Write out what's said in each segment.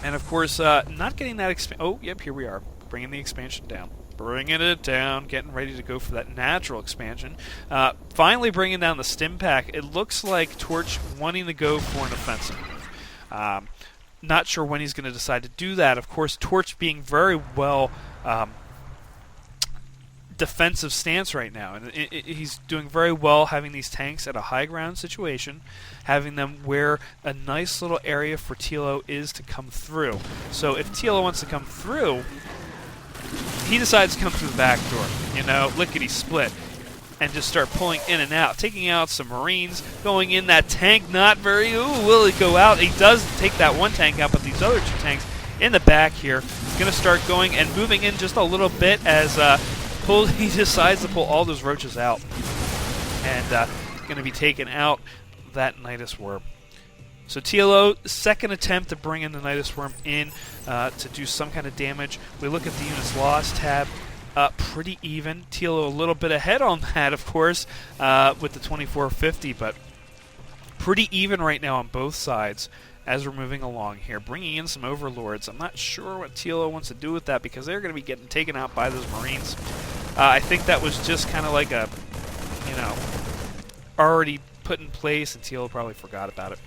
And of course, not getting that oh, yep, here we are, bringing the expansion down. Bringing it down, getting ready to go for that natural expansion. Finally bringing down the stim pack. It looks like TorcH wanting to go for an offensive move. Not sure when he's going to decide to do that. Of course, TorcH being very well defensive stance right now, and he's doing very well having these tanks at a high ground situation, having them where a nice little area for TLO is to come through. So if TLO wants to come through, he decides to come through the back door, you know, lickety split, and just start pulling in and out, taking out some Marines, going in that tank, not very, will he go out? He does take that one tank out, but these other two tanks in the back here, he's going to start going and moving in just a little bit as he decides to pull all those roaches out, and going to be taking out that Nidus Worm. So TLO, second attempt to bring in the Nidus Worm in to do some kind of damage. We look at the units lost tab, pretty even. TLO a little bit ahead on that, of course, with the 2450, but pretty even right now on both sides as we're moving along here. Bringing in some Overlords. I'm not sure what TLO wants to do with that because they're going to be getting taken out by those Marines. I think that was just kind of like a, you know, already put in place, and TLO probably forgot about it.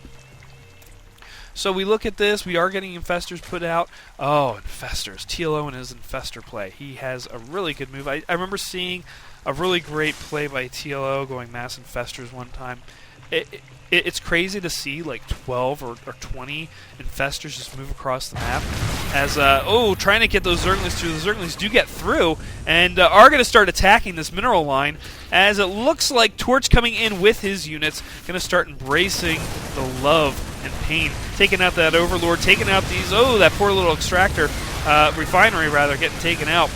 So we look at this, we are getting Infestors put out. Oh, Infestors. TLO and his Infestor play. He has a really good move. I remember seeing a really great play by TLO going Mass Infestors one time. It's crazy to see like 12 or 20 Infestors just move across the map as, trying to get those Zerglings through. The Zerglings do get through and are going to start attacking this mineral line as it looks like TorcH coming in with his units, going to start embracing the love and pain, taking out that Overlord, taking out these, that poor little extractor, refinery rather, getting taken out,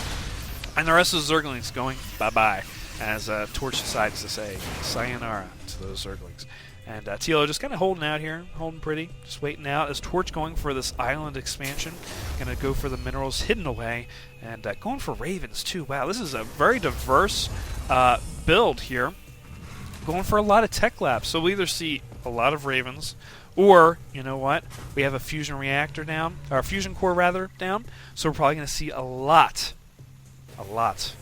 and the rest of the Zerglings going bye-bye as TorcH decides to say sayonara to those Zerglings. And TLO just kind of holding out here, holding pretty, just waiting out as TorcH going for this island expansion, going to go for the minerals hidden away, and going for Ravens too. Wow, this is a very diverse build here, going for a lot of tech labs. So we either see a lot of Ravens, or, you know what, we have a fusion reactor down, or a fusion core rather down, so we're probably going to see a lot of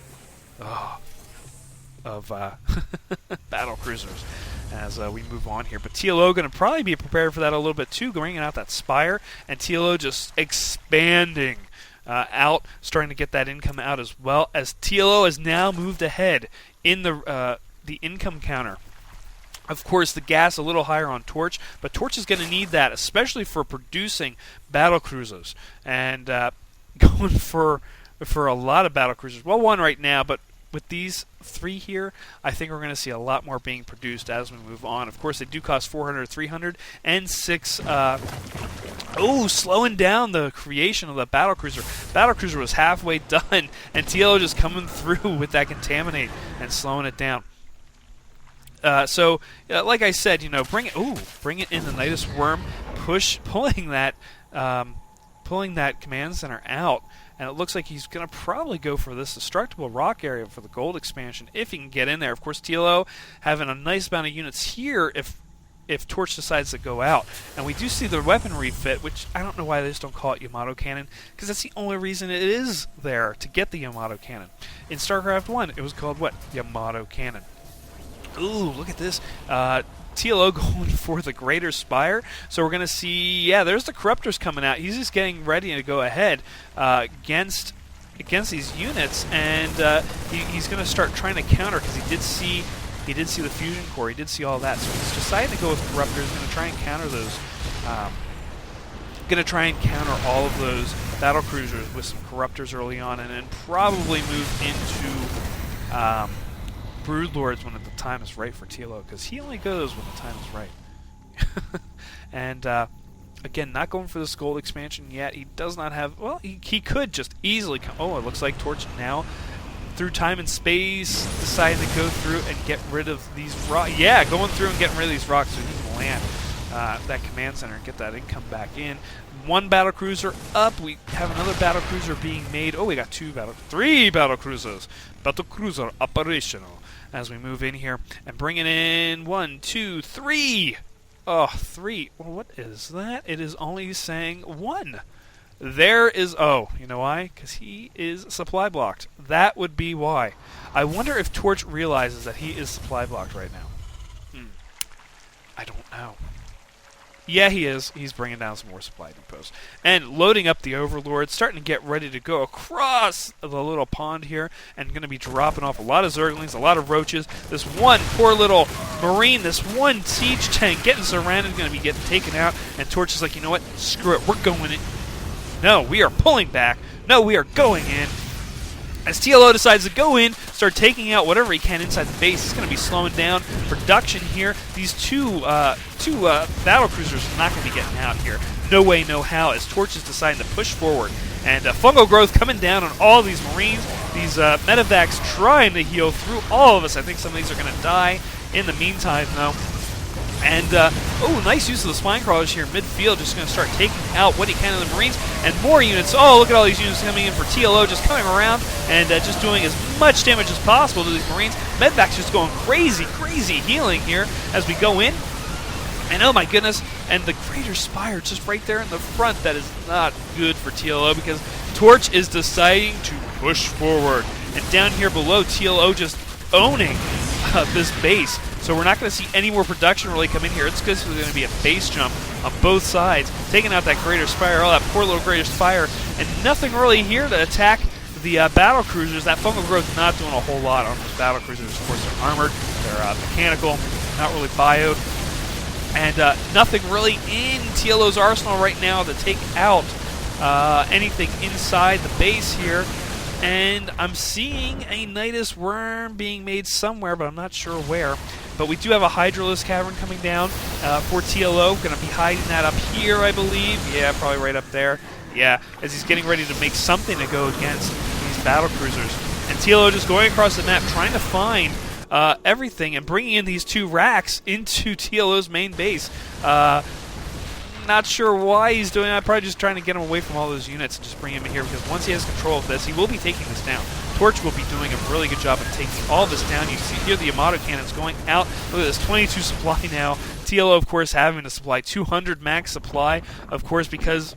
battle cruisers as we move on here. But TLO going to probably be prepared for that a little bit too, bringing out that Spire, and TLO just expanding out, starting to get that income out as well, as TLO has now moved ahead in the income counter. Of course, the gas a little higher on TorcH, but TorcH is going to need that, especially for producing battle cruisers, and going for a lot of battle cruisers. Well, one right now, but with these three here, I think we're going to see a lot more being produced as we move on. Of course, they do cost 400, 300, and 6. Slowing down the creation of the battle cruiser. Battle cruiser was halfway done, and TLO just coming through with that contaminate and slowing it down. Like I said, bring it in the Nidus Worm, pulling that command center out, and it looks like he's going to probably go for this destructible rock area for the gold expansion if he can get in there. Of course, TLO having a nice amount of units here if TorcH decides to go out, and we do see the weapon refit, which I don't know why they just don't call it Yamato Cannon, because that's the only reason it is there, to get the Yamato Cannon. In Starcraft 1, it was called what? Yamato Cannon. Ooh, look at this. TLO going for the Greater Spire. So we're going to see, there's the Corruptors coming out. He's just getting ready to go ahead against these units, and he's going to start trying to counter, because he did see the fusion core. He did see all that. So he's decided to go with Corruptors. Going to try and counter those. Going to try and counter all of those battle cruisers with some Corruptors early on, and then probably move into Broodlords when the time is right for TLO, because he only goes when the time is right. And again, not going for this gold expansion yet. He does not have. Well, he could just easily come. Oh, it looks like TorcH now, through time and space, deciding to go through and get rid of these rocks. Yeah, going through and getting rid of these rocks so he can land that command center and get that income back in. One battle cruiser up. We have another battle cruiser being made. Oh, we got three battle cruisers. Battle cruiser operational as we move in here and bringing in 1, 2, 3. Oh, 3. Well, what is that? It is only saying 1. There is... Oh, you know why? Because he is supply blocked. That would be why. I wonder if TorcH realizes that he is supply blocked right now. I don't know. Yeah, he is. He's bringing down some more supply depots. And loading up the Overlord, starting to get ready to go across the little pond here, and going to be dropping off a lot of Zerglings, a lot of Roaches. This one poor little Marine, this one siege tank getting surrounded, going to be getting taken out, and TorcH is like, you know what? Screw it. We're going in. No, we are pulling back. No, we are going in. As TLO decides to go in, start taking out whatever he can inside the base, he's going to be slowing down production here. These two battle cruisers are not going to be getting out here. No way, no how, as TorcH is deciding to push forward. And fungal growth coming down on all these Marines. These medevacs trying to heal through all of us. I think some of these are going to die in the meantime, though. And, oh, nice use of the spine crawlers here in midfield. Just going to start taking out what he can of the Marines. And more units. Oh, look at all these units coming in for TLO, just coming around and just doing as much damage as possible to these Marines. Medvac's just going crazy, crazy healing here as we go in. And oh my goodness, and the Greater Spire just right there in the front. That is not good for TLO because TorcH is deciding to push forward. And down here below, TLO just owning this base. So we're not going to see any more production really come in here. It's because there's going to be a base jump on both sides, taking out that Greater Spire, all that poor little Greater Spire, and nothing really here to attack the battle cruisers. That fungal growth not doing a whole lot on those battle cruisers. Of course, they're armored, they're mechanical, not really bioed, and nothing really in TLO's arsenal right now to take out anything inside the base here. And I'm seeing a Nidus Worm being made somewhere, but I'm not sure where. But we do have a Hydralisk Cavern coming down for TLO. Going to be hiding that up here, I believe. Yeah, probably right up there. Yeah, as he's getting ready to make something to go against these battle cruisers. And TLO just going across the map, trying to find everything and bringing in these two racks into TLO's main base. Not sure why he's doing that. Probably just trying to get him away from all those units and just bring him in here, because once he has control of this, he will be taking this down. TorcH will be doing a really good job of taking all this down. You see here the Yamato cannons going out. Look at this, 22 supply now. TLO, of course, having to supply 200 max supply, of course, because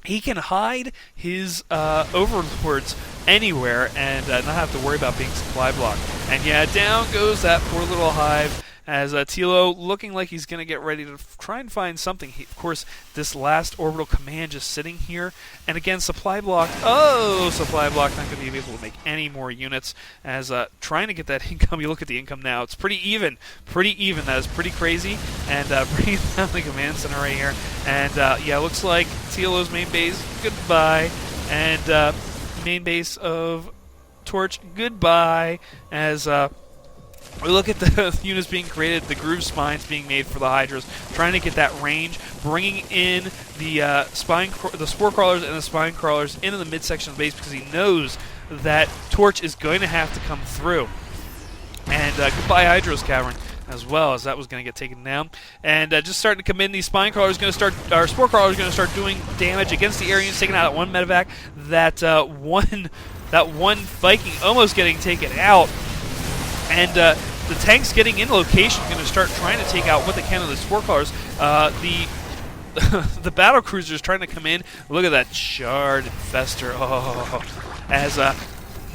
he can hide his overlords anywhere and not have to worry about being supply blocked. And yeah, down goes that poor little hive, as TLO looking like he's going to get ready to try and find something. Of course, this last orbital command just sitting here. And again, supply block. Oh, supply block, not going to be able to make any more units. As trying to get that income. You look at the income now. It's pretty even. Pretty even. That is pretty crazy. And bringing down the command center right here. And yeah, looks like TLO's main base, goodbye. And main base of TorcH, goodbye. As we look at the units being created, the groove spines being made for the Hydras, trying to get that range, bringing in the spore crawlers and the spine crawlers into the midsection of the base, because he knows that TorcH is going to have to come through. And goodbye Hydra's Cavern as well, as that was going to get taken down. And just starting to come in, these spine crawlers going to start, or spore crawlers going to start doing damage against the Aryans, taking out that one medevac, that one Viking almost getting taken out. And the tanks getting in location, going to start trying to take out what they can of the spore crawlers. The battle cruisers trying to come in. Look at that Shard Infester. Oh, as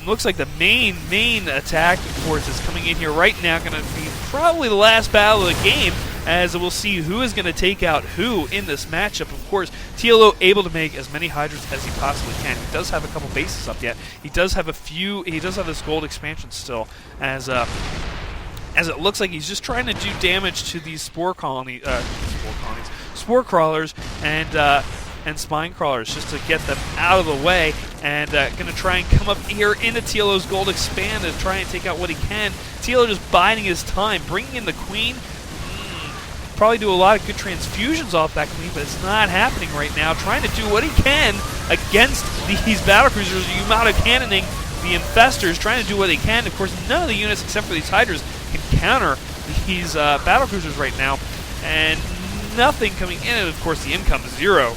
looks like the main attack force is coming in here right now. Going to be probably the last battle of the game, as we'll see who is going to take out who in this matchup. Of course, TLO able to make as many Hydras as he possibly can. He does have a couple bases up yet. He does have a few. He does have this gold expansion still, as it looks like he's just trying to do damage to these spore crawlers and spine crawlers, just to get them out of the way. And going to try and come up here into TLO's gold expand and try and take out what he can. TLO just biding his time, bringing in the Queen. Probably do a lot of good transfusions off that Queen, but it's not happening right now. Trying to do what he can against these battlecruisers, Yamato cannoning the Infestors, trying to do what they can. Of course, none of the units except for these Hydras can counter these battlecruisers right now, and nothing coming in. And of course, the income is zero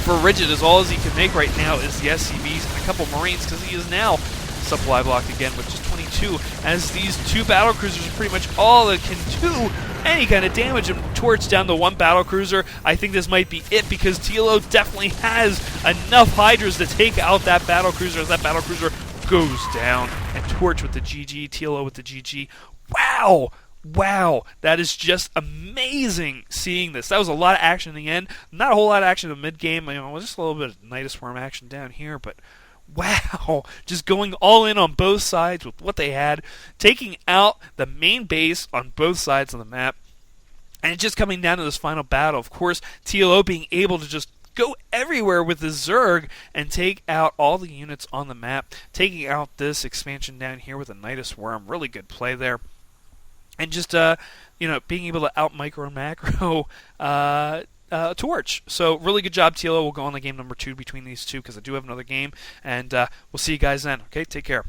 for Rigid, as all as he can make right now is the SCVs and a couple Marines, because he is now supply blocked again with just 22, as these two battlecruisers are pretty much all it can do any kind of damage, and TorcH down to 1 battlecruiser. I think this might be it, because TLO definitely has enough Hydras to take out that battlecruiser as that battlecruiser goes down. And TorcH with the GG, TLO with the GG. Wow! Wow, that is just amazing seeing this. That was a lot of action in the end. Not a whole lot of action in the mid-game. Just a little bit of Nidus Worm action down here, but wow, just going all in on both sides with what they had, taking out the main base on both sides of the map, and just coming down to this final battle. Of course, TLO being able to just go everywhere with the Zerg and take out all the units on the map, taking out this expansion down here with a Nidus Worm. Really good play there. And just, being able to out-micro and macro TorcH. So really good job, TLO. We'll go on to game number 2 between these two, because I do have another game. And we'll see you guys then. Okay, take care.